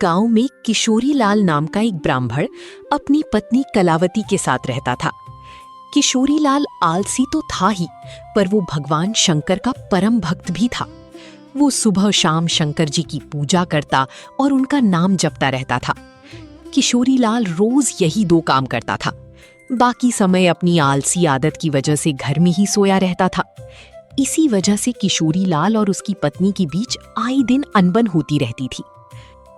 गांव में किशोरी लाल नाम का एक ब्राह्मण अपनी पत्नी कलावती के साथ रहता था। किशोरी लाल आलसी तो था ही, पर वो भगवान शंकर का परम भक्त भी था। वो सुबह शाम शंकर जी की पूजा करता और उनका नाम जपता रहता था। किशोरी लाल रोज यही दो काम करता था। बाकी समय अपनी आलसी आदत की वजह से घर में ही सोया रहता था। इसी वजह से किशोरी लाल और उसकी पत्नी के बीच आए दिन अनबन होती रहती थी।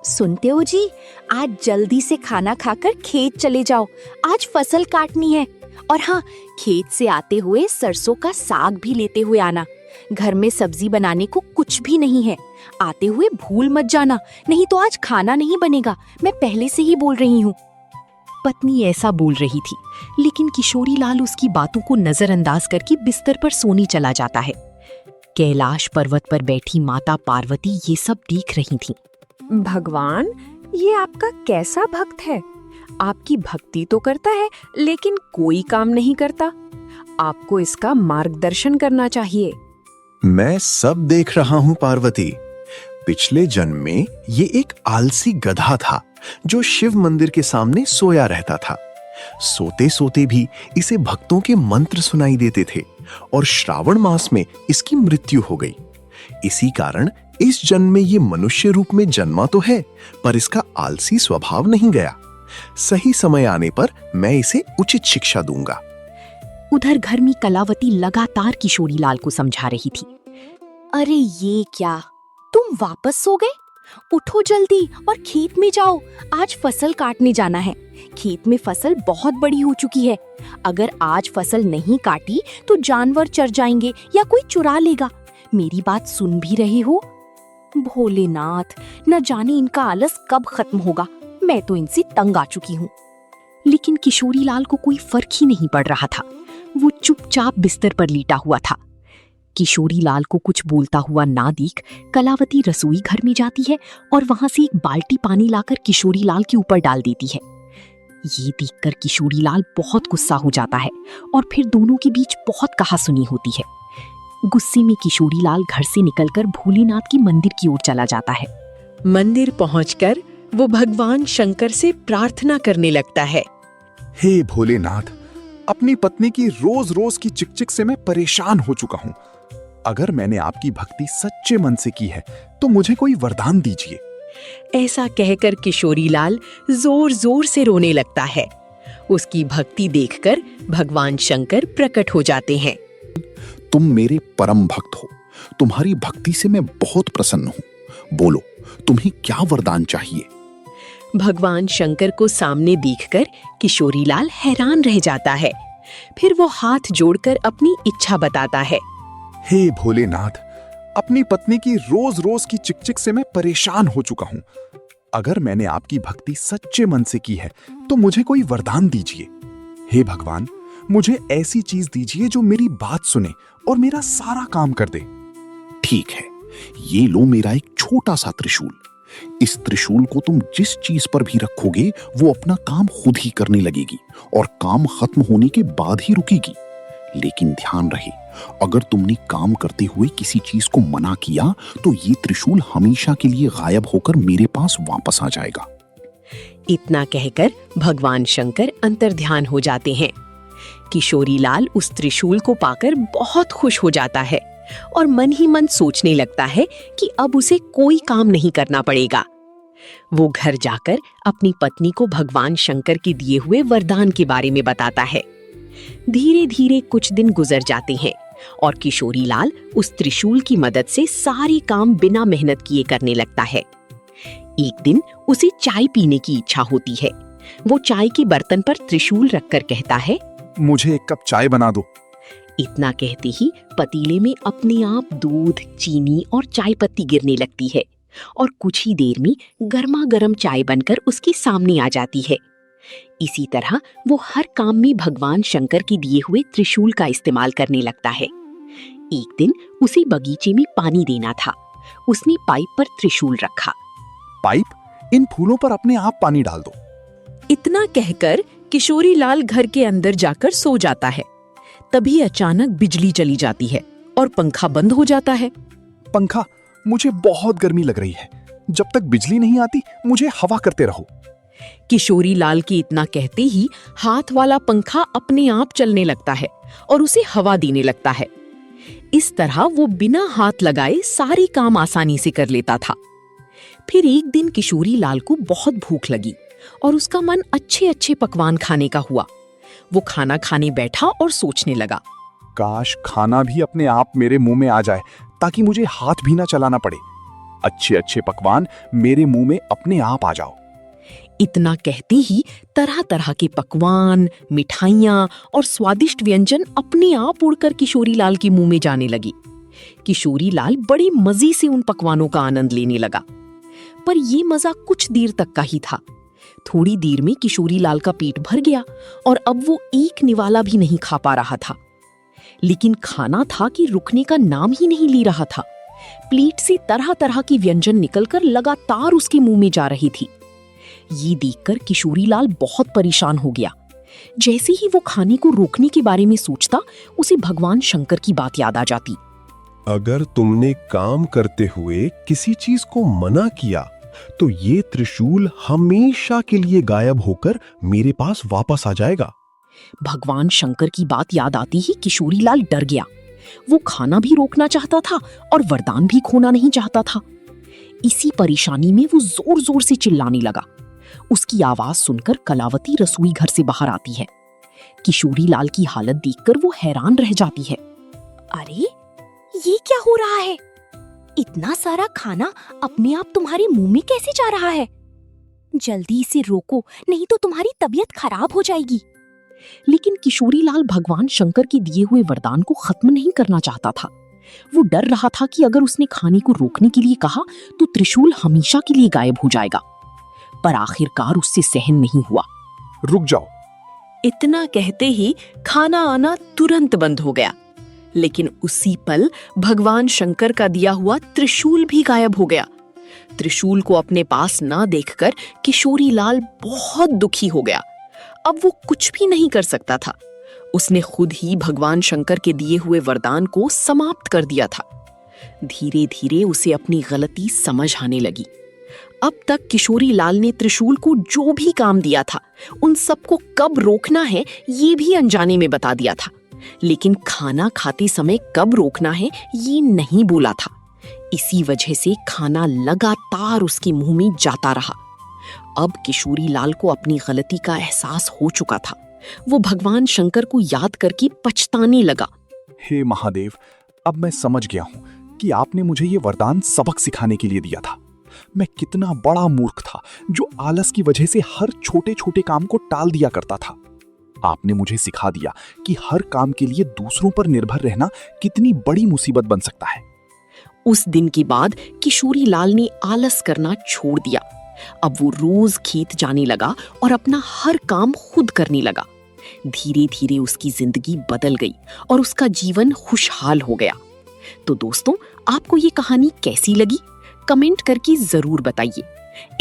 सुनते हो जी, आज जल्दी से खाना खाकर खेत चले जाओ, आज फसल काटनी है। और हाँ, खेत से आते हुए सरसों का साग भी लेते हुए आना। घर में सब्जी बनाने को कुछ भी नहीं है, आते हुए भूल मत जाना, नहीं तो आज खाना नहीं बनेगा, मैं पहले से ही बोल रही हूँ। पत्नी ऐसा बोल रही थी, लेकिन किशोरी लाल उसकी बातों को नजरअंदाज करके बिस्तर पर सोने चला जाता है। कैलाश पर्वत पर बैठी माता पार्वती ये सब देख रही थीं। भगवान, ये आपका कैसा भक्त है? आपकी भक्ति तो करता है, लेकिन कोई काम नहीं करता। आपको इसका मार्गदर्शन करना चाहिए। मैं सब देख रहा हूँ पार्वती। पिछले जन्म में ये एक आलसी गधा था जो शिव मंदिर के सामने सोया रहता था। सोते सोते भी इसे भक्तों के मंत्र सुनाई देते थे और श्रावण मास में इसकी मृत्यु हो गई। इसी कारण इस जन्म में ये मनुष्य रूप में जन्मा तो है, पर इसका आलसी स्वभाव नहीं गया। सही समय आने पर मैं इसे उचित शिक्षा दूंगा। उधर घर में कलावती लगातार किशोरी लाल को समझा रही थी। अरे ये क्या, तुम वापस सो गए? उठो जल्दी और खेत में जाओ, आज फसल काटने जाना है। खेत में फसल बहुत बड़ी हो चुकी है। अगर आज फसल नहीं काटी तो जानवर चर जाएंगे या कोई चुरा लेगा। मेरी बात सुन भी रहे हो? भोलेनाथ, न जाने इनका आलस कब खत्म होगा। मैं तो इनसे तंग आ चुकी हूँ। लेकिन किशोरी लाल को कोई फर्क ही नहीं पड़ रहा था। वो चुपचाप बिस्तर पर लेटा हुआ था। किशोरी लाल को कुछ बोलता हुआ ना देख कलावती रसोई घर में जाती है और वहां से एक बाल्टी पानी लाकर किशोरी लाल के ऊपर डाल देती है। ये देखकर किशोरी लाल बहुत गुस्सा हो जाता है और फिर दोनों के बीच बहुत कहासुनी होती है। गुस्से में किशोरी लाल घर से निकलकर भोलेनाथ की मंदिर की ओर चला जाता है। मंदिर पहुंचकर वो भगवान शंकर से प्रार्थना करने लगता है। हे भोलेनाथ, अपनी पत्नी की रोज रोज की चिकचिक से मैं परेशान हो चुका हूँ। अगर मैंने आपकी भक्ति सच्चे मन से की है तो मुझे कोई वरदान दीजिए। ऐसा कहकर किशोरी लाल जोर जोर से रोने लगता है। उसकी भक्ति देखकर भगवान शंकर प्रकट हो जाते हैं। तुम मेरे परम भक्त हो, तुम्हारी भक्ति से मैं बहुत प्रसन्न हूँ। बोलो, तुम्हें क्या वरदान चाहिए? भगवान शंकर को सामने देखकर किशोरी लाल हैरान रह जाता है। फिर वो हाथ जोड़कर अपनी इच्छा बताता है। हे भोलेनाथ, अपनी पत्नी की रोज रोज की चिकचिक से मैं परेशान हो चुका हूँ। अगर मैंने आपकी भक्ति सच्चे मन से की है तो मुझे कोई वरदान दीजिए। हे भगवान, मुझे ऐसी चीज दीजिए जो मेरी बात सुने और मेरा सारा काम कर दे। ठीक है, ये लो मेरा एक छोटा सा त्रिशूल। इस त्रिशूल को तुम जिस चीज पर भी रखोगे वो अपना काम खुद ही करने लगेगी और काम खत्म होने के बाद ही रुकेगी। लेकिन ध्यान रहे, अगर तुमने काम करते हुए किसी चीज को मना किया तो ये त्रिशूल हमेशा के लिए गायब होकर मेरे पास वापस आ जाएगा। इतना कहकर भगवान शंकर अंतर्ध्यान हो जाते हैं। किशोरी लाल उस त्रिशूल को पाकर बहुत खुश हो जाता है और मन ही मन सोचने लगता है कि अब उसे कोई काम नहीं करना पड़ेगा। वो घर जाकर अपनी पत्नी को भगवान शंकर के दिए हुए वरदान के बारे में बताता है। धीरे धीरे कुछ दिन गुजर जाते हैं और किशोरी लाल उस त्रिशूल की मदद से सारे काम बिना मेहनत किए करने लगता है। एक दिन उसे चाय पीने की इच्छा होती है। वो चाय के बर्तन पर त्रिशूल रखकर कहता है, मुझे एक कप चाय बना दो। इतना कहते ही पतीले में अपने आप दूध, चीनी और चाय पत्ती गिरने लगती है और कुछ ही देर में गर्मा गर्म चाय बनकर उसके सामने आ जाती है। इसी तरह वो हर काम में भगवान शंकर के दिए हुए त्रिशूल का इस्तेमाल करने लगता है। एक दिन उसे बगीचे में पानी देना था। उसने पाइप पर त्रिशूल रखा। पाइप, इन फूलों पर अपने आप पानी डाल दो। इतना कहकर किशोरी लाल घर के अंदर जाकर सो जाता है। तभी अचानक बिजली चली जाती है और पंखा बंद हो जाता है। पंखा, मुझे बहुत गर्मी लग रही है, जब तक बिजली नहीं आती मुझे हवा करते रहो। किशोरी लाल के इतना कहते ही हाथ वाला पंखा अपने आप चलने लगता है और उसे हवा देने लगता है। इस तरह वो बिना हाथ लगाए सारे काम आसानी से कर लेता था। फिर एक दिन किशोरी लाल को बहुत भूख लगी और उसका मन अच्छे अच्छे पकवान खाने का हुआ। वो खाना खाने बैठा और सोचने लगा, काश खाना भी अपने आप मेरे मुंह में आ जाए ताकि मुझे हाथ भी ना चलाना पड़े। अच्छे अच्छे पकवान मेरे मुंह में अपने आप आ जाओ। इतना कहते ही तरह तरह के पकवान, मिठाइयाँ और स्वादिष्ट व्यंजन अपने आप उड़कर किशोरी लाल के मुंह में जाने लगी। किशोरी लाल बड़े मजे से उन पकवानों का आनंद लेने लगा। पर ये मजा कुछ देर तक का ही था। थोड़ी देर में किशोरी लाल का पेट भर गया और अब वो एक निवाला भी नहीं खा पा रहा था। लेकिन खाना था कि रुकने का नाम ही नहीं ले रहा था। प्लेट से तरह तरह के व्यंजन निकलकर लगातार उसके मुंह में जा रही थी। ये देखकर किशोरी लाल बहुत परेशान हो गया। जैसे ही वो खाने को रोकने के बारे में सोचता, उसे भगवान शंकर की बात याद आ जाती। अगर तुमने काम करते हुए किसी चीज को मना किया तो ये त्रिशूल हमेशा के लिए गायब होकर मेरे पास वापस आ जाएगा। भगवान शंकर की बात याद आती ही किशोरी लाल डर गया। वो खाना भी रोकना चाहता था और वरदान भी खोना नहीं चाहता था। इसी परेशानी में वो जोर जोर से चिल्लाने लगा। उसकी आवाज सुनकर कलावती रसोई घर से बाहर आती है। किशोरी लाल की हालत देखकर वो हैरान रह जाती है। अरे ये क्या हो रहा है? इतना सारा खाना अपने आप तुम्हारे मुंह में कैसे जा रहा है? जल्दी इसे रोको, नहीं तो तुम्हारी तबीयत खराब हो जाएगी। लेकिन किशोरी लाल भगवान शंकर के दिए हुए वरदान को खत्म नहीं करना चाहता था। वो डर रहा था कि अगर उसने खाने को रोकने के लिए कहा तो त्रिशूल हमेशा के लिए गायब हो जाएगा। पर आखिरकार उससे सहन नहीं हुआ। रुक जाओ। इतना कहते ही खाना आना तुरंत बंद हो गया। लेकिन उसी पल भगवान शंकर का दिया हुआ त्रिशूल भी गायब हो गया। त्रिशूल को अपने पास ना देखकर किशोरी लाल बहुत दुखी हो गया। अब वो कुछ भी नहीं कर सकता था। उसने खुद ही भगवान शंकर के दिए हुए वरदान को समाप्त कर दिया था। धीरे धीरे उसे अपनी गलती समझ आने लगी। अब तक किशोरी लाल ने त्रिशूल को जो भी काम दिया था, उन सबको कब रोकना है ये भी अनजाने में बता दिया था। लेकिन खाना खाते समय कब रोकना है ये नहीं बोला था। इसी वजह से खाना लगातार उसके मुंह में जाता रहा। अब किशोरी लाल को अपनी गलती का एहसास हो चुका था। वो भगवान शंकर को याद करके पछताने लगा। हे महादेव, अब मैं समझ गया हूँ कि आपने मुझे ये वरदान सबक सिखाने के लिए दिया था। मैं कितना बड़ा मूर्ख था जो आलस की वजह से हर छोटे छोटे काम को टाल दिया करता था। आपने मुझे सिखा दिया कि हर काम के लिए दूसरों पर निर्भर रहना कितनी बड़ी मुसीबत बन सकता है। उस दिन के बाद किशोरी लाल ने आलस करना छोड़ दिया। अब वो रोज खेत जाने लगा और अपना हर काम खुद करने लगा। धीरे धीरे उसकी जिंदगी बदल गई और उसका जीवन खुशहाल हो गया। तो दोस्तों, आपको ये कहानी कैसी लगी? कमेंट करके जरूर बताइए।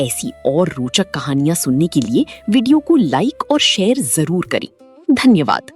ऐसी और रोचक कहानियां सुनने के लिए वीडियो को लाइक और शेयर जरूर करें। धन्यवाद।